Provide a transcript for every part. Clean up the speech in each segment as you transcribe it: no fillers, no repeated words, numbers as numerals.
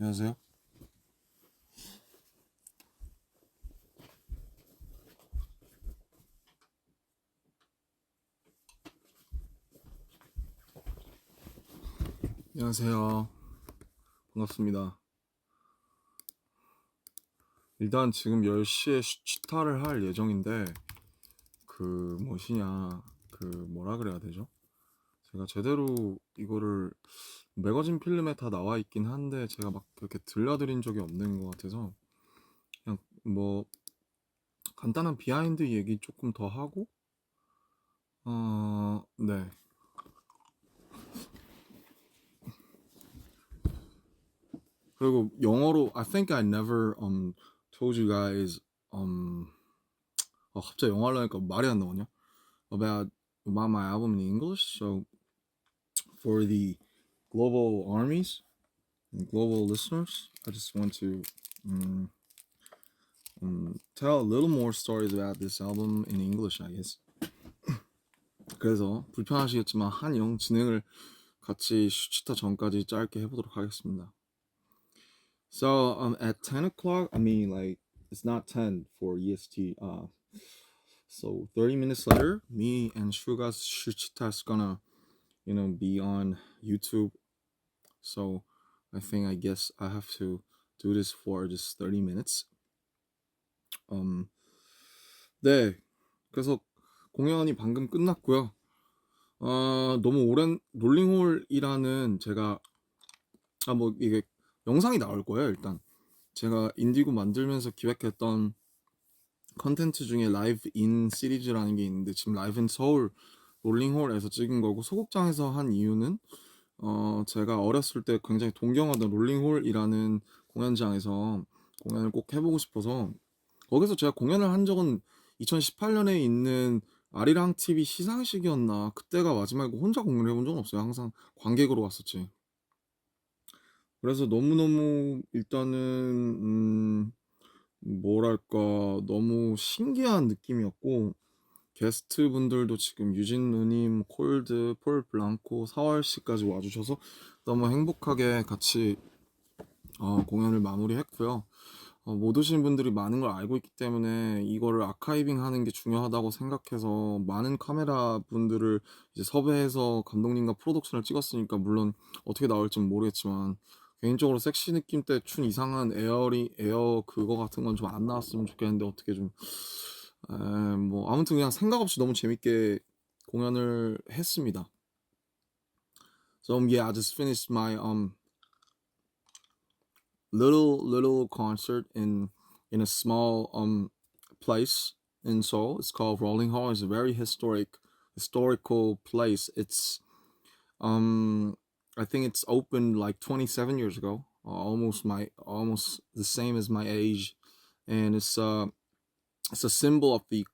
안녕하세요. 안녕하세요. 반갑습니다. 일단 지금 10시에 취타를 할 예정인데 뭐시냐 뭐라 그래야 되죠? 제가 제대로 이거를 매거진 필름에 다 나와 있긴 한데 제가 막 그렇게 들려드린 적이 없는 것 같아서 그냥 뭐 간단한 비하인드 얘기 조금 더 하고 네. 그리고 영어로 I think I never told you guys 갑자기 영어 하려니까 말이 안 나오냐? about my album in English. So for the global armies and global listeners, I just want to um, tell a little more stories about this album in English, I guess. 그래서 불편하시겠지만 한영 진행을 같이 슈치타 전까지 짧게 해보도록 하겠습니다. So at 10 o'clock, I mean like it's not 10 for EST. So 30 minutes later, me and Shuga's Shuchita is gonna be on YouTube. So I guess I have to do this for just 30 minutes. 네. 그래서 공연이 방금 끝났고요. 너무 오랜 롤링홀이라는 제가 뭐 이게 영상이 나올 거예요. 일단 제가 인디고 만들면서 기획했던 컨텐츠 중에 라이브 인 시리즈라는 게 있는데 지금 라이브 인 서울 롤링홀에서 찍은 거고 소극장에서 한 이유는 제가 어렸을 때 굉장히 동경하던 롤링홀이라는 공연장에서 공연을 꼭 해보고 싶어서 거기서 제가 공연을 한 적은 2018년에 있는 아리랑 TV 시상식이었나 그때가 마지막이고 혼자 공연을 해본 적은 없어요. 항상 관객으로 왔었지. 그래서 너무너무 일단은 뭐랄까 너무 신기한 느낌이었고 게스트 분들도 지금 유진 누님, 콜드, 폴 블랑코, 사월 씨까지 와주셔서 너무 행복하게 같이 공연을 마무리했고요. 못 오신 분들이 많은 걸 알고 있기 때문에 이거를 아카이빙 하는 게 중요하다고 생각해서 많은 카메라 분들을 이제 섭외해서 감독님과 프로덕션을 찍었으니까 물론 어떻게 나올지는 모르겠지만 개인적으로 섹시 느낌 때 춘 이상한 에어 그거 같은 건 좀 안 나왔으면 좋겠는데 어떻게 좀 뭐 아무튼 그냥 생각 없이 너무 재밌게 공연을 했습니다. So yeah, I just finished my little concert in a small place in Seoul. It's called Rolling Hall. It's a very historical place. It's I think it's opened like 27 years ago. Almost the same as my age, and it's a symbol of the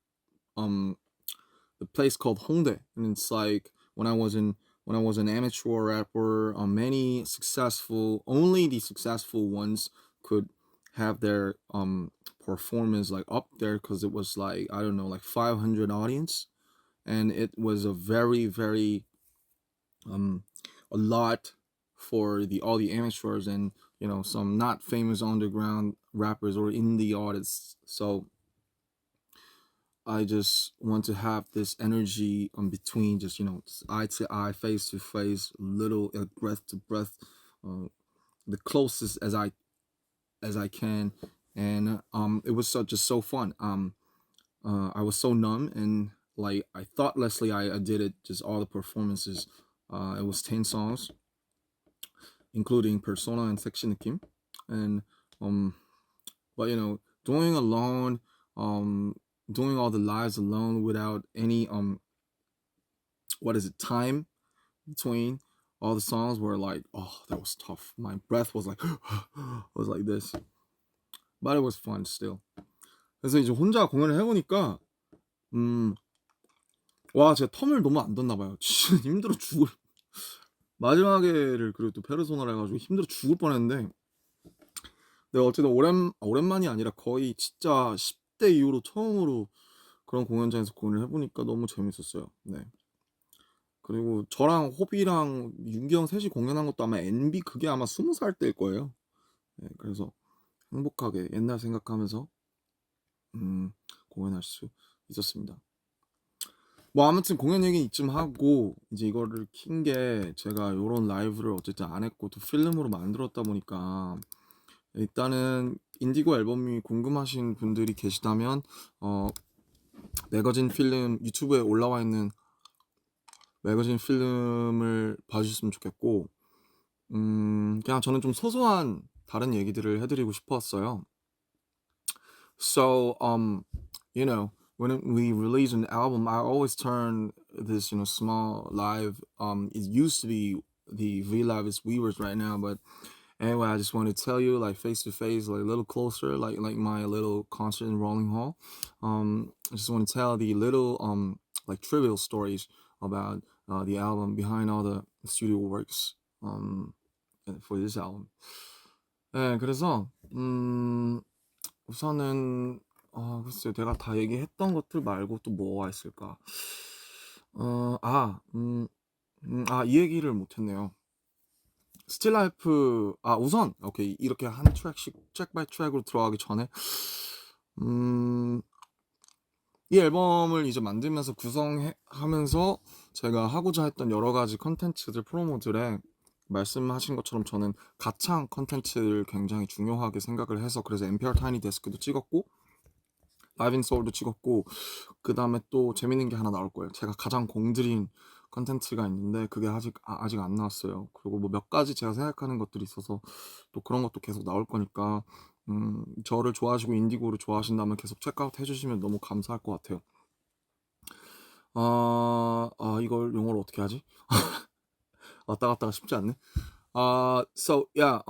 place called Hongdae, and it's like when I was an amateur rapper, only the successful ones could have their performance like up there because it was like I don't know like 500 audience, and it was a very a lot for all the amateurs and some not famous underground rappers or indie artists. So I just want to have this energy between just eye to eye, face to face, little breath to breath, the closest as I can, and it was just so fun. I was so numb and like I thoughtlessly I did it, just all the performances. It was 10 songs, including Persona and Section Kim, and but doing alone, doing all the lives alone without any time between all the songs were like, oh, that was tough. My breath was like was like this, but it was fun still. 그래서 이제 혼자 공연을 해보니까 와 제가 텀을 너무 안 뒀나 봐요. 진짜 힘들어 죽을. 마지막에를 그리고 또 페르소나를 해가지고 힘들어 죽을 뻔했는데 네, 어쨌든 오랜만이 아니라 거의 진짜 10대 이후로 처음으로 그런 공연장에서 공연을 해보니까 너무 재밌었어요. 네. 그리고 저랑 호비랑 윤기 형 셋이 공연한 것도 아마 NB 그게 아마 20살 때일 거예요. 네, 그래서 행복하게 옛날 생각하면서 공연할 수 있었습니다. 뭐 아무튼 공연 얘기 이쯤 하고 이제 이거를 킨 게 제가 요런 라이브를 어쨌든 안 했고 또 필름으로 만들었다 보니까 일단은 인디고 앨범이 궁금하신 분들이 계시다면 매거진 필름 유튜브에 올라와 있는 매거진 필름을 봐주셨으면 좋겠고 그냥 저는 좀 소소한 다른 얘기들을 해드리고 싶었어요. So you know when we release an album, I always turn this small live. It used to be the V Live is Weavers right now, but anyway, I just want to tell you like face to face, like a little closer, like my little concert in Rolling Hall. I just want to tell the little like trivial stories about the album behind all the studio works for this album. 네, 그래서 우선은 글쎄요, 내가 다 얘기했던 것들 말고 또 뭐가 있을까? 이 얘기를 못했네요. 스틸라이프 우선 오케이 이렇게 한 트랙씩 트랙 바이 트랙으로 들어가기 전에 이 앨범을 이제 만들면서 구성하면서 제가 하고자 했던 여러 가지 컨텐츠들 프로모들에 말씀하신 것처럼 저는 가창 컨텐츠를 굉장히 중요하게 생각을 해서 그래서 NPR 타이니 데스크도 찍었고 라이브 인 소울도 찍었고 그 다음에 또 재밌는 게 하나 나올 거예요. 제가 가장 공들인 컨텐츠가 있는데 그게 아직 안 나왔어요. 그리고 뭐 몇 가지 제가 생각하는 것들이 있어서 또 그런 것도 계속 나올 거니까 저를 좋아하시고 인디고를 좋아하신다면 계속 체크아웃 해주시면 너무 감사할 것 같아요. 이걸 용어로 어떻게 하지? 왔다 갔다가 쉽지 않네. So yeah,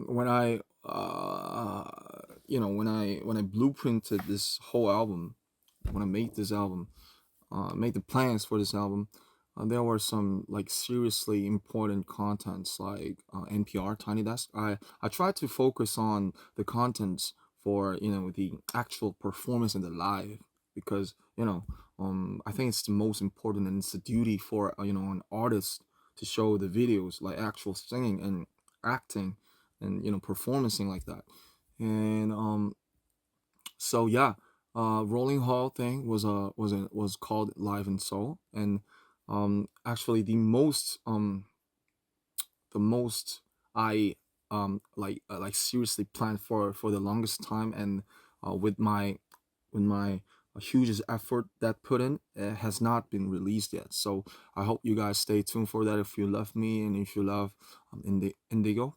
when I when I blueprinted this whole album, when I made this album, made the plans for this album, there were some like seriously important contents like NPR Tiny Desk. I tried to focus on the contents for the actual performance in the live because I think it's the most important and it's a duty for an artist to show the videos like actual singing and acting and performing like that. And so yeah, Rolling Hall thing was called Live in Seoul, and actually the most I like seriously planned for the longest time, and with my hugest effort that put in, it has not been released yet. So I hope you guys stay tuned for that if you love me and if you love Indigo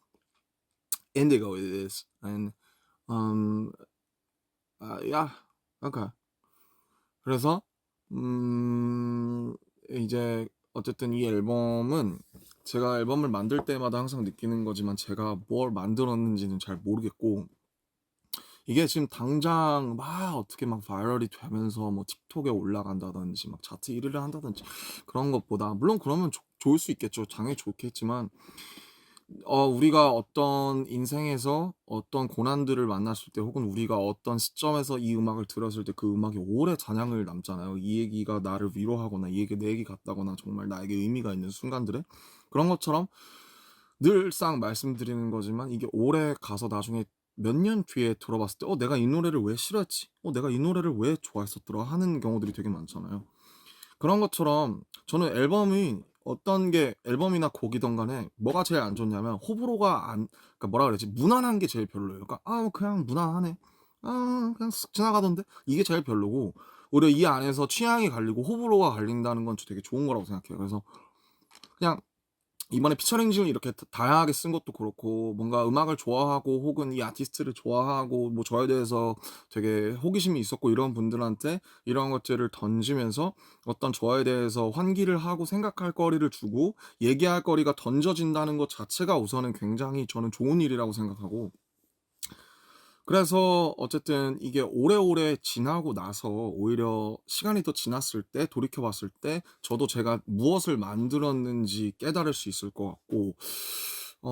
it is. And yeah, okay. 그래서 이제 어쨌든 이 앨범은 제가 앨범을 만들 때마다 항상 느끼는 거지만 제가 뭘 만들었는지는 잘 모르겠고 이게 지금 당장 막 어떻게 막 바이럴이 되면서 뭐 틱톡에 올라간다든지 막 차트 1위를 한다든지 그런 것보다 물론 그러면 좋을 수 있겠죠. 당연히 좋겠지만 우리가 어떤 인생에서 어떤 고난들을 만났을 때 혹은 우리가 어떤 시점에서 이 음악을 들었을 때 그 음악이 오래 잔향을 남잖아요. 이 얘기가 나를 위로하거나 이 얘기 내 얘기 같다거나 정말 나에게 의미가 있는 순간들에 그런 것처럼 늘상 말씀드리는 거지만 이게 오래 가서 나중에 몇 년 뒤에 들어봤을 때 내가 이 노래를 왜 싫어했지? 내가 이 노래를 왜 좋아했었더라? 하는 경우들이 되게 많잖아요. 그런 것처럼 저는 어떤 게 앨범이나 곡이든 간에 뭐가 제일 안 좋냐면 호불호가 그러니까 뭐라 그러지? 무난한 게 제일 별로예요. 그러니까 그냥 무난하네. 그냥 쓱 지나가던데. 이게 제일 별로고 오히려 이 안에서 취향이 갈리고 호불호가 갈린다는 건 되게 좋은 거라고 생각해요. 그래서 그냥 이번에 피처링집을 이렇게 다양하게 쓴 것도 그렇고 뭔가 음악을 좋아하고 혹은 이 아티스트를 좋아하고 뭐 저에 대해서 되게 호기심이 있었고 이런 분들한테 이런 것들을 던지면서 어떤 저에 대해서 환기를 하고 생각할 거리를 주고 얘기할 거리가 던져진다는 것 자체가 우선은 굉장히 저는 좋은 일이라고 생각하고 그래서 어쨌든 이게 오래오래 지나고 나서 오히려 시간이 더 지났을 때 돌이켜봤을 때 저도 제가 무엇을 만들었는지 깨달을 수 있을 것 같고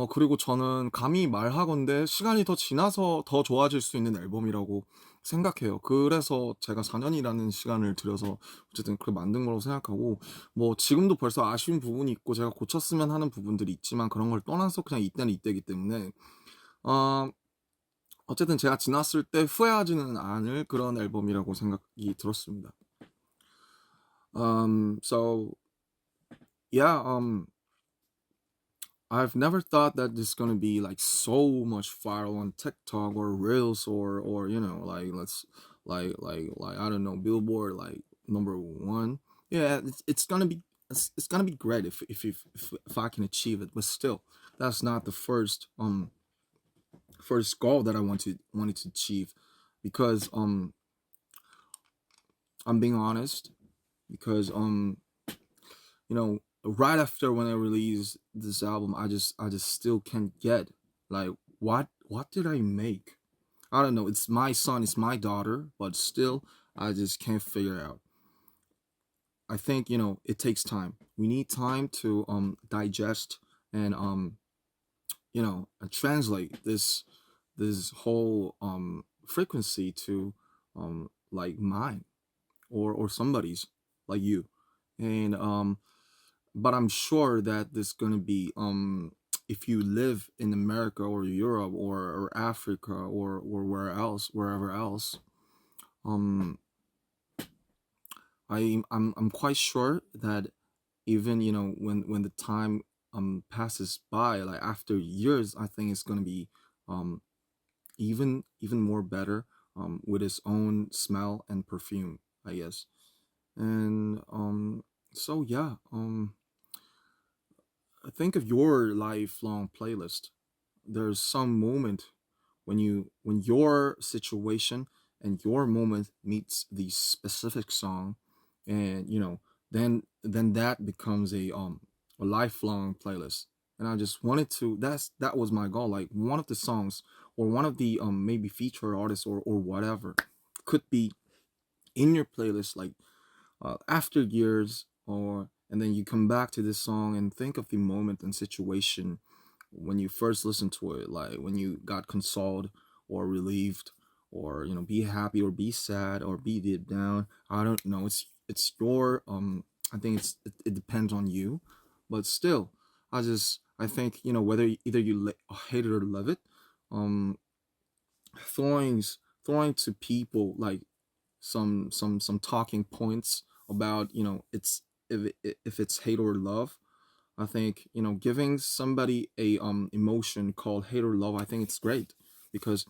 그리고 저는 감히 말하건대 시간이 더 지나서 더 좋아질 수 있는 앨범이라고 생각해요. 그래서 제가 4 년이라는 시간을 들여서 어쨌든 그걸 만든 거라고 생각하고, 뭐 지금도 벌써 아쉬운 부분이 있고 제가 고쳤으면 하는 부분들이 있지만 그런 걸 떠나서 그냥 이때는 이때이기 때문에 어 어쨌든 제가 지났을 때 후회하지는 않을 그런 앨범이라고 생각이 들었습니다. So yeah, I've never thought that this is gonna be like so much viral on TikTok or Reels or like like I don't know, Billboard like number 1. Yeah, it's gonna be great if I can achieve it, but still, that's not the first goal that I wanted to achieve, because I'm being honest, because right after when I released this album, I just still can't get, like, what did I make? I don't know. It's my son, it's my daughter, but still I just can't figure it out. I think it takes time. We need time to digest and translate this whole frequency to like mine or somebody's, like you. And but I'm sure that this gonna be if you live in America or Europe or Africa or wherever else, um I'm quite sure that even when the time passes by, like after years, I think it's gonna be um even more better, with its own smell and perfume, I guess. And so yeah, think of your lifelong playlist. There's some moment when your situation and your moment meets the specific song, and then that becomes a lifelong playlist. And I just wanted to that was my goal, like one of the songs or one of the maybe feature artists or whatever could be in your playlist, like after years, or and then you come back to this song and think of the moment and situation when you first listened to it, like when you got consoled or relieved, or be happy or be sad or be deep down. I don't know. It's your I think it depends on you, but still, I think whether either you hate it or love it, um, throwing throwing to people like some talking points about it's if it's hate or love. I think giving somebody a emotion called hate or love, I think it's great, because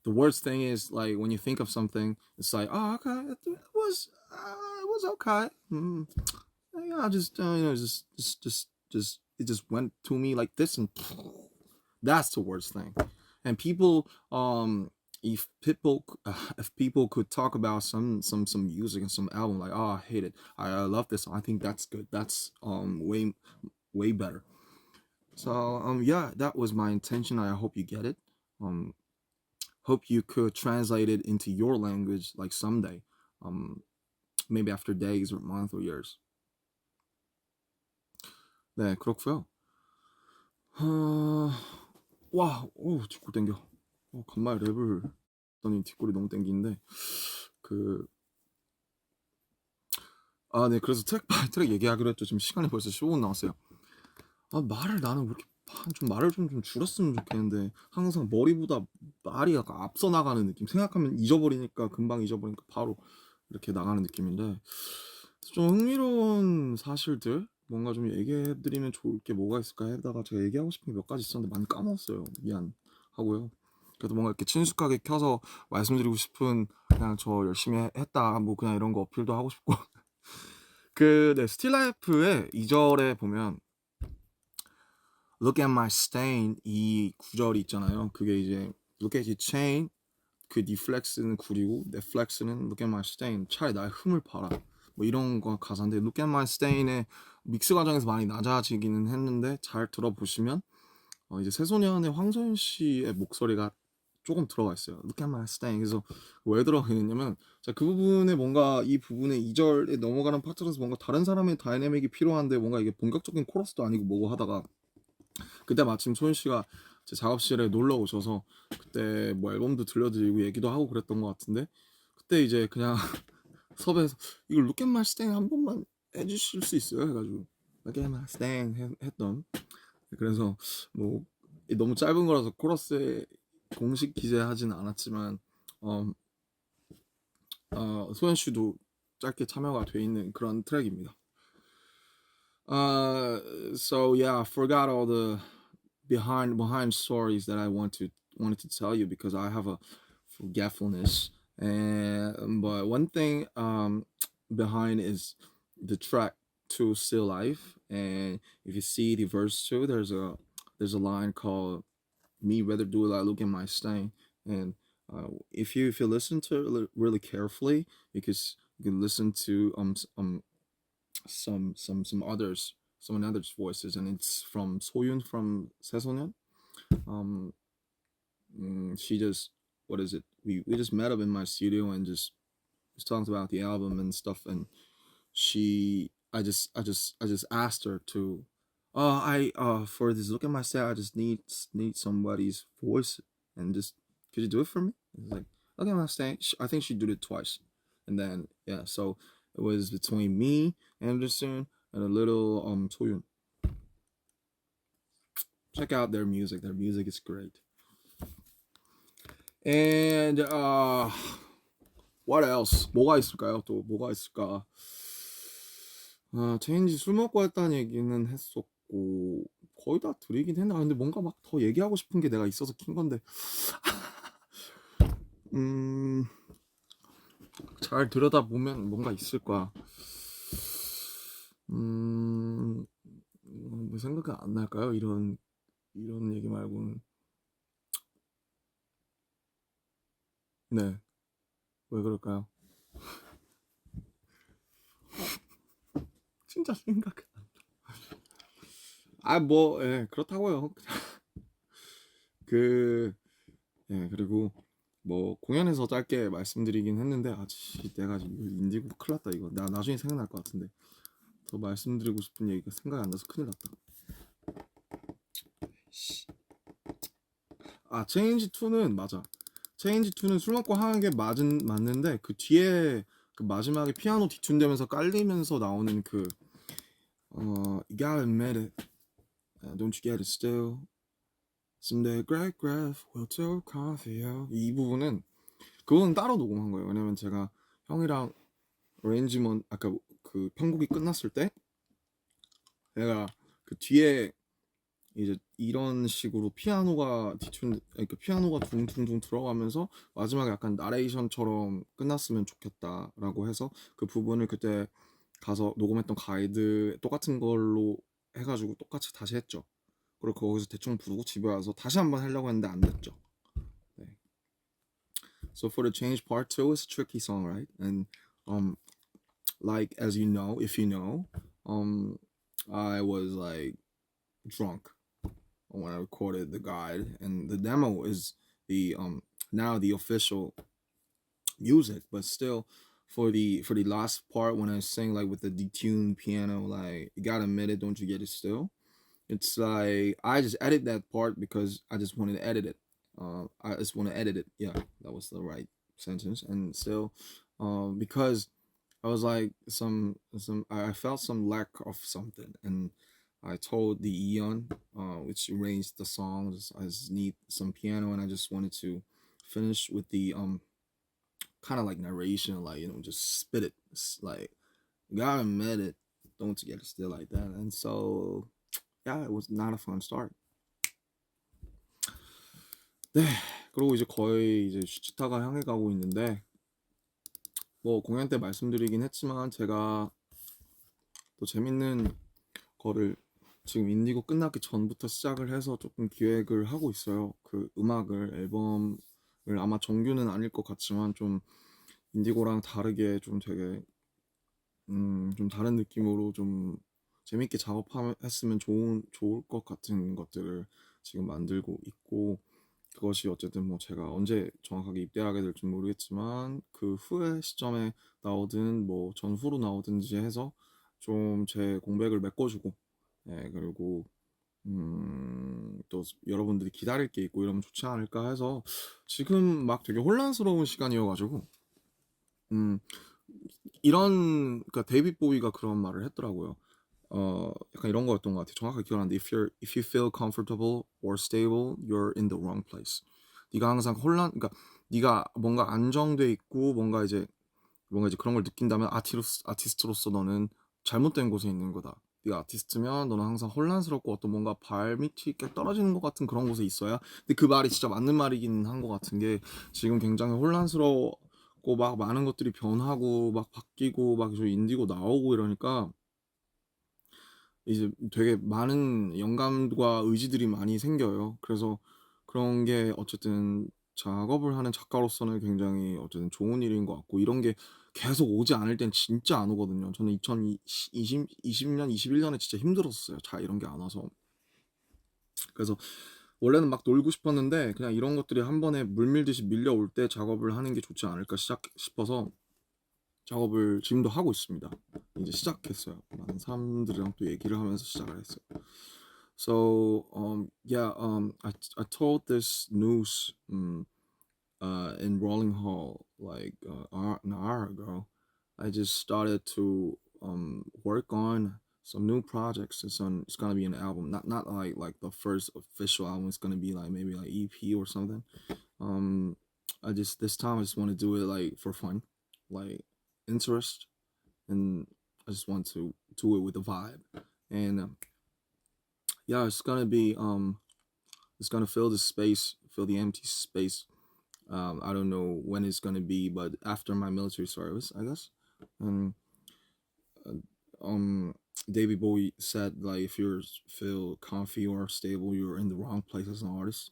the worst thing is, like, when you think of something, it's like, oh, okay, it was okay. Yeah, I just just it just went to me like this, and that's the worst thing. And people, if people could talk about some music and some album, like, oh, I hate it, I love this, I think that's good. That's way better. So yeah, that was my intention. I hope you get it. Um hope you could translate it into your language, like someday. Um maybe after days or months or years. 네, 그렇고요. 어... 와, 뒷골 땡겨. 간만에 랩을 했더니 뒷골이 너무 땡기는데, 그 네, 그래서 트랙 바이 트랙 얘기하기로 했죠. 지금 시간이 벌써 15분 남았어요. 말을 나는 왜 이렇게 좀 말을 좀 줄였으면 좋겠는데, 항상 머리보다 말이 약간 앞서 나가는 느낌. 생각하면 잊어버리니까, 금방 잊어버리니까 바로 이렇게 나가는 느낌인데, 좀 흥미로운 사실들 뭔가 좀 얘기해드리면 좋을 게 뭐가 있을까 하다가 제가 얘기하고 싶은 게 몇 가지 있었는데 많이 까먹었어요. 미안하고요. 그래도 뭔가 이렇게 친숙하게 켜서 말씀드리고 싶은, 그냥 저 열심히 했다, 뭐 그냥 이런 거 어필도 하고 싶고. 네, 스틸라이프의 2절에 보면 Look at my stain, 이 구절이 있잖아요. 그게 이제 Look at your chain, 그 네 플렉스는 구리고 내 플렉스는 Look at my stain, 차라리 나의 흠을 봐라, 뭐 이런 거 가사인데, Look at my stain의 믹스 과정에서 많이 낮아지기는 했는데, 잘 들어보시면 이제 새소년의 황소연 씨의 목소리가 조금 들어가 있어요. Look at my stain. 그래서 왜 들어가 있냐면, 자, 그 부분에 뭔가 이 부분에 2절에 넘어가는 파트라서 뭔가 다른 사람의 다이내믹이 필요한데, 뭔가 이게 본격적인 코러스도 아니고 뭐고 하다가 그때 마침 소윤 씨가 제 작업실에 놀러 오셔서 그때 뭐 앨범도 들려드리고 얘기도 하고 그랬던 것 같은데 그때 이제 그냥 섭외해서 이걸 Look at my stain 한 번만 해주실 수 있어요? 해가지고 Look at my stain 했던 그래서 뭐 너무 짧은 거라서 코러스에 공식 기재하진 않았지만 소연 씨도 짧게 참여가 돼 있는 그런 트랙입니다. So yeah, I forgot all the behind stories that I wanted to tell you because I have a forgetfulness. And but one thing behind is the track two Still Life, and if you see the verse two, there's a line called "Me rather do it like look at my stain," and if you listen to it really carefully, you can listen to someone others voices, and it's from Soyun from Seso년. Um, she just what is it? We just met up in my studio and just talked about the album and stuff, and I just asked her to. I for this look at my set, I just need somebody's voice, and just could you do it for me? It's like look at my stand. I think she did it twice, and then yeah, so it was between me, Anderson, and a little Soyun. Check out their music. Their music is great. And what else? 뭐가 있을까요? 또 뭐가 있을까? 체인지 술 먹고 했다는 얘기는 했었고 거의 다 드리긴 했나? 근데 뭔가 막 더 얘기하고 싶은 게 내가 있어서 킨 건데 잘 들여다보면 뭔가 있을 거야. 뭐 생각이 안 날까요? 이런 얘기 말고는. 네, 왜 그럴까요? 진짜 생각. 뭐, 예, 그렇다고요. 그리고 뭐 공연에서 짧게 말씀드리긴 했는데 내가 지금 인디고 큰일 났다 이거. 나 나중에 생각날 것 같은데 더 말씀드리고 싶은 얘기가 생각이 안 나서 큰일 났다. 체인지 2는 맞아. 체인지 2는 술 먹고 하는 게 맞는데 그 뒤에 그 마지막에 피아노 뒤튠되면서 깔리면서 나오는 You gotta admit it, don't you get it still. Someday great graph will tell coffee. 이 부분은 그거는 따로 녹음한 거예요. 왜냐면 제가 형이랑 어레인지먼 아까 그 편곡이 끝났을 때 내가 그 뒤에 이제 이런 식으로 그러니까 피아노가 둥둥둥 들어가면서 마지막에 약간 나레이션처럼 끝났으면 좋겠다라고 해서 그 부분을 그때 가서 녹음했던 가이드 똑같은 걸로 해가지고 똑같이 다시 했죠. 그리고 거기서 대충 부르고 집에 와서 다시 한번 하려고 했는데 안 됐죠. 네. So for the change part 2, it's a tricky song, right? And like as you know, if you know, I was like drunk when I recorded the guide, and the demo is the now the official music, but still for the last part when I sing like with the detuned piano, like you gotta admit it, don't you get it still? It's like I just edit that part because I just wanted to edit it. I just want to edit it. Yeah, that was the right sentence. And still, because I was like I felt some lack of something, and I told the Eon, which arranged the songs, I just need some piano, and I just wanted to finish with the kind of like narration, like just spit it, like gotta admit it, don't get it still like that, and so yeah, it was not a fun start. 네, 그리고 이제 거의 이제 슈치타가 향해 가고 있는데 뭐 공연 때 말씀드리긴 했지만 제가 또 재밌는 거를 지금 인디고 끝나기 전부터 시작을 해서 조금 기획을 하고 있어요. 그 음악을 앨범을 아마 정규는 아닐 것 같지만 좀 인디고랑 다르게 좀 되게 좀 다른 느낌으로 좀 재밌게 작업했으면 좋을 것 같은 것들을 지금 만들고 있고 그것이 어쨌든 뭐 제가 언제 정확하게 입대하게 될지 모르겠지만 그 후의 시점에 나오든 뭐 전후로 나오든지 해서 좀 제 공백을 메꿔주고 그리고 또 여러분들이 기다릴 게 있고 이러면 좋지 않을까 해서 지금 막 되게 혼란스러운 시간이어가지고 음, 이런 그러니까 데이빗 보이가 그런 말을 했더라고요. 약간 이런 거였던 것 같아요. 정확하게 기억하는데 if you feel comfortable or stable, you're in the wrong place. 네가 항상 그러니까 네가 뭔가 안정돼 있고 뭔가 이제 그런 걸 느낀다면 아티스트로서 너는 잘못된 곳에 있는 거다. 네가 아티스트면 너는 항상 혼란스럽고 어떤 뭔가 발밑이 이렇게 떨어지는 것 같은 그런 곳에 있어야. 근데 그 말이 진짜 맞는 말이긴 한 것 같은 게 지금 굉장히 혼란스럽고 막 많은 것들이 변하고 막 바뀌고 막 인디고 나오고 이러니까 이제 되게 많은 영감과 의지들이 많이 생겨요. 그래서 그런 게 어쨌든 작업을 하는 작가로서는 굉장히 어쨌든 좋은 일인 것 같고 이런 게 계속 오지 않을 땐 진짜 안 오거든요. 저는 2020년, 21년에 진짜 힘들었어요. 자, 이런 게 안 와서. 그래서 원래는 막 놀고 싶었는데 그냥 이런 것들이 한 번에 물밀듯이 밀려올 때 작업을 하는 게 좋지 않을까 싶어서 작업을 지금도 하고 있습니다. 이제 시작했어요. 많은 사람들이랑 또 얘기를 하면서 시작을 했어요. So yeah, I told this news in Rolling Hall like an hour ago. I just started to work on some new projects. It's gonna be an album, not like the first official album. It's gonna be like maybe like EP or something. Um, I just this time I just want to do it like for fun, like interest, and I just want to do it with a vibe. And yeah, it's gonna fill the space, fill the empty space. I don't know when it's gonna be, but after my military service, I guess. And um, David Bowie said like if you feel comfy or stable, you're in the wrong place as an artist.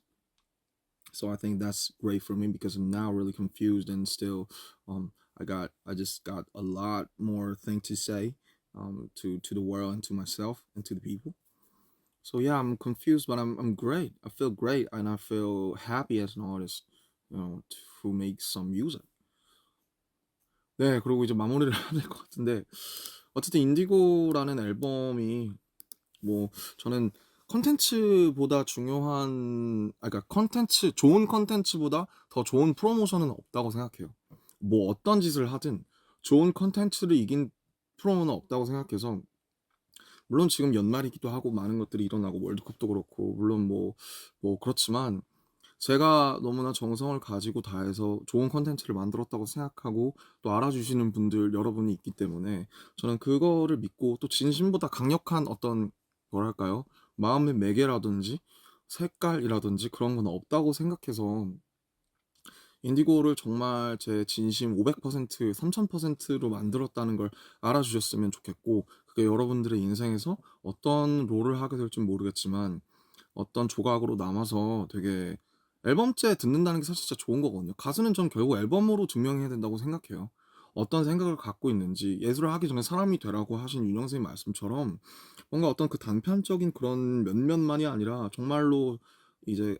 So I think that's great for me because I'm now really confused and still I just got a lot more thing to say to the world and to myself and to the people. So yeah, I'm confused, but I'm great. I feel great and I feel happy as an artist, who makes some music. 네, 그리고 이제 마무리를 해야 될 것 같은데 어쨌든 인디고라는 앨범이 뭐 저는 컨텐츠보다 중요한 그러니까 좋은 컨텐츠보다 더 좋은 프로모션은 없다고 생각해요. 뭐 어떤 짓을 하든 좋은 컨텐츠를 이긴 프로모는 없다고 생각해서 물론 지금 연말이기도 하고 많은 것들이 일어나고 월드컵도 그렇고 물론 뭐 그렇지만 제가 너무나 정성을 가지고 다해서 좋은 컨텐츠를 만들었다고 생각하고 또 알아주시는 분들 여러분이 있기 때문에 저는 그거를 믿고 또 진심보다 강력한 어떤 뭐랄까요? 마음의 매개라든지 색깔이라든지 그런 건 없다고 생각해서 인디고를 정말 제 진심 500%, 3000%로 만들었다는 걸 알아주셨으면 좋겠고 그게 여러분들의 인생에서 어떤 롤을 하게 될지 모르겠지만 어떤 조각으로 남아서 되게 앨범째 듣는다는 게 사실 진짜 좋은 거거든요. 가수는 전 결국 앨범으로 증명해야 된다고 생각해요. 어떤 생각을 갖고 있는지 예술을 하기 전에 사람이 되라고 하신 윤영 선생님 말씀처럼 뭔가 어떤 그 단편적인 그런 몇몇만이 아니라 정말로 이제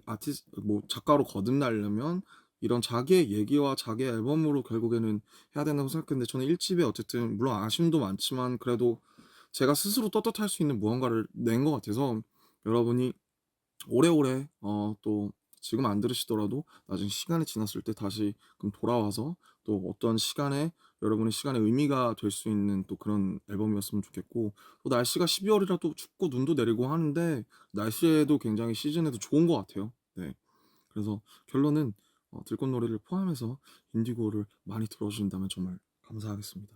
뭐 작가로 거듭나려면 이런 자기의 얘기와 자기의 앨범으로 결국에는 해야 된다고 생각했는데 저는 1집에 어쨌든 물론 아쉬움도 많지만 그래도 제가 스스로 떳떳할 수 있는 무언가를 낸 것 같아서 여러분이 오래오래 또 지금 안 들으시더라도 나중에 시간이 지났을 때 다시 그럼 돌아와서 또 어떤 시간에 여러분의 시간에 의미가 될 수 있는 또 그런 앨범이었으면 좋겠고 또 날씨가 12월이라 또 춥고 눈도 내리고 하는데 날씨에도 굉장히 시즌에도 좋은 것 같아요. 네. 그래서 결론은 들꽃노래를 포함해서 인디고를 많이 들어주신다면 정말 감사하겠습니다.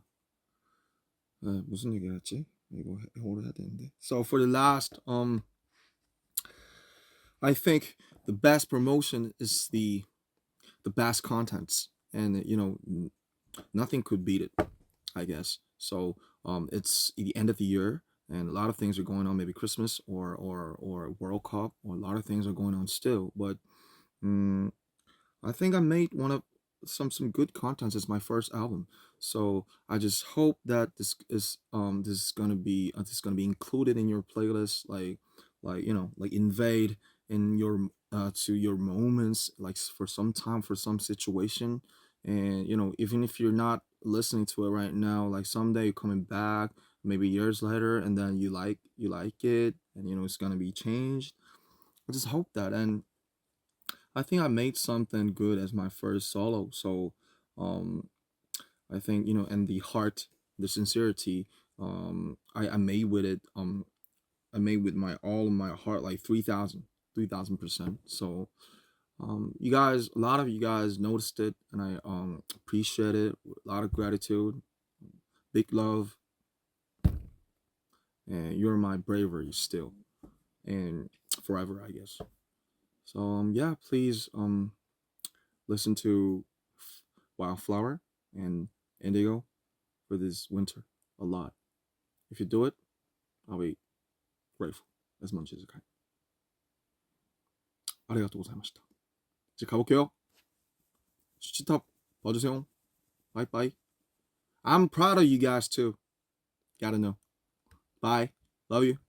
네, 무슨 얘기를 했지? 이거 영어로 해야 되는데. So for the last I think the best promotion is the best contents, and nothing could beat it. I guess so. It's the end of the year, and a lot of things are going on. Maybe Christmas or World Cup, or a lot of things are going on still. But um, I think I made one of some good content. It's my first album, so I just hope that this is gonna be included in your playlist, like like invade in your to your moments, like for some time for some situation, and even if you're not listening to it right now, like someday you're coming back maybe years later, and then you like it, and you know it's gonna be changed. I just hope that. And I think I made something good as my first solo. So um I think, you know, and the heart, the sincerity, I made with it, I made with my all of my heart, like 3,000%. So you guys, a lot of you guys noticed it, and I appreciate it. A lot of gratitude, big love, and you're my bravery still, and forever, I guess. So yeah, please listen to Wildflower and Indigo for this winter a lot. If you do it, I'll be grateful as much as I can. ありがとうございました。이제 가볼게요. 슈치탑 봐주세요. Bye bye. I'm proud of you guys too. Gotta know. Bye. Love you.